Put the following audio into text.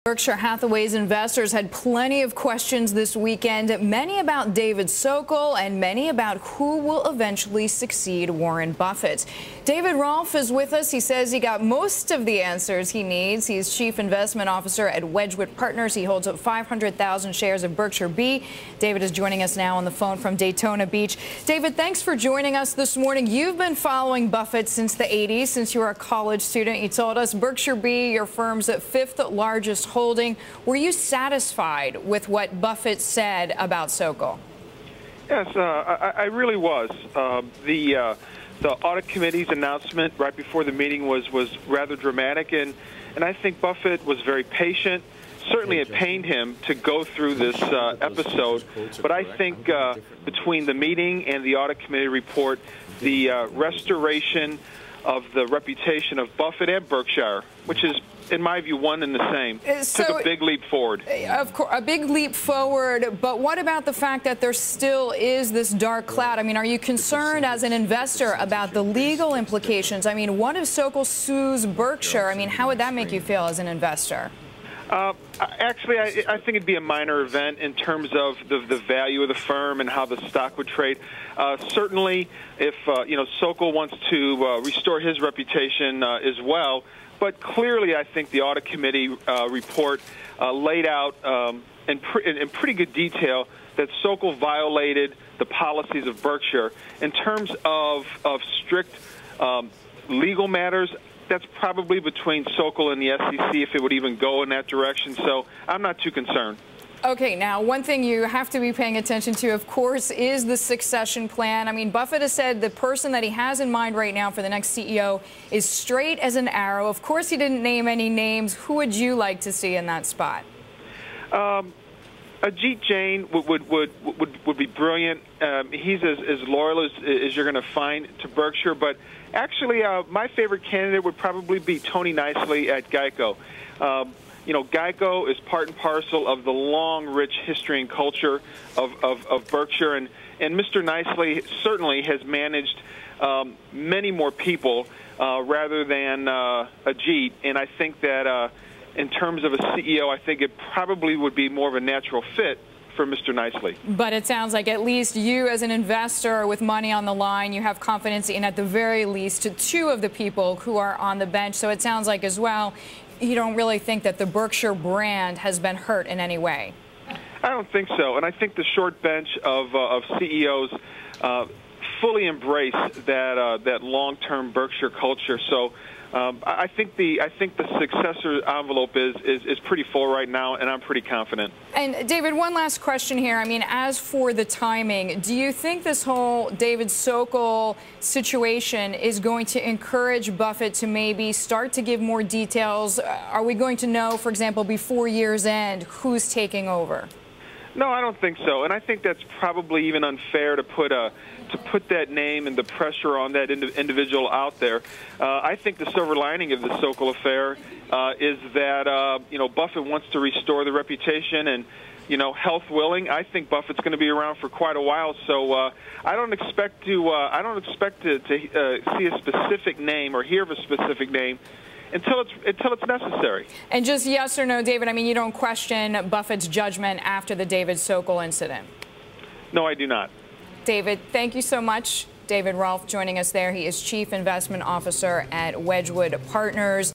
Berkshire Hathaway's investors had plenty of questions this weekend, many about David Sokol and many about who will eventually succeed Warren Buffett. David Rolfe is with us. He says he got most of the answers he needs. He's Chief Investment Officer at Wedgewood Partners. He holds 500,000 shares of Berkshire B. David is joining us now on the phone from Daytona Beach. David, thanks for joining us this morning. You've been following Buffett since the 80s, since you were a college student. You told us Berkshire B, your firm's fifth largest holding. Were you satisfied with what Buffett said about Sokol? Yes, I really was. The audit committee's announcement right before the meeting was rather dramatic, and I think Buffett was very patient. Certainly it pained him to go through this episode, but I think between the meeting and the audit committee report, the restoration of the reputation of Buffett and Berkshire, which is, in my view, one and the same, took a big leap forward. Of course, a big leap forward, but what about the fact that there still is this dark cloud? I mean, are you concerned as an investor about the legal implications? I mean, what if Sokol sues Berkshire? I mean, how would that make you feel as an investor? Actually, I think it'd be a minor event in terms of the value of the firm and how the stock would trade. Certainly, if Sokol wants to restore his reputation as well, but clearly, I think the audit committee report laid out in pretty good detail that Sokol violated the policies of Berkshire in terms of strict legal matters. That's probably between Sokol and the SEC if it would even go in that direction, so I'm not too concerned. Okay, now one thing you have to be paying attention to, of course, is the succession plan. I mean, Buffett has said the person that he has in mind right now for the next CEO is straight as an arrow. Of course, he didn't name any names. Who would you like to see in that spot? Ajit Jain would be brilliant. He's as loyal as you're going to find to Berkshire. But actually, my favorite candidate would probably be Tony Nicely at Geico. Geico is part and parcel of the long, rich history and culture of Berkshire, and Mr. Nicely certainly has managed many more people rather than Ajit, and I think that in terms of a CEO, I think it probably would be more of a natural fit for Mr. Nicely. But it sounds like at least you as an investor with money on the line, you have confidence in at the very least two of the people who are on the bench. So it sounds like as well, you don't really think that the Berkshire brand has been hurt in any way. I don't think so. And I think the short bench of CEOs fully embrace that long-term Berkshire culture. So I think the successor envelope is pretty full right now, and I'm pretty confident. And David, one last question here. I mean, as for the timing, do you think this whole David Sokol situation is going to encourage Buffett to maybe start to give more details? Are we going to know, for example, before year's end, who's taking over? No, I don't think so, and I think that's probably even unfair to put that name and the pressure on that individual out there. I think the silver lining of the Sokol affair is that Buffett wants to restore the reputation, and health willing, I think Buffett's going to be around for quite a while. So I don't expect to see a specific name or hear of a specific name until it's necessary. And just yes or no, David, I mean, you don't question Buffett's judgment after the David Sokol incident? No, I do not. David, thank you so much. David Rolfe joining us there. He is Chief Investment Officer at Wedgewood Partners.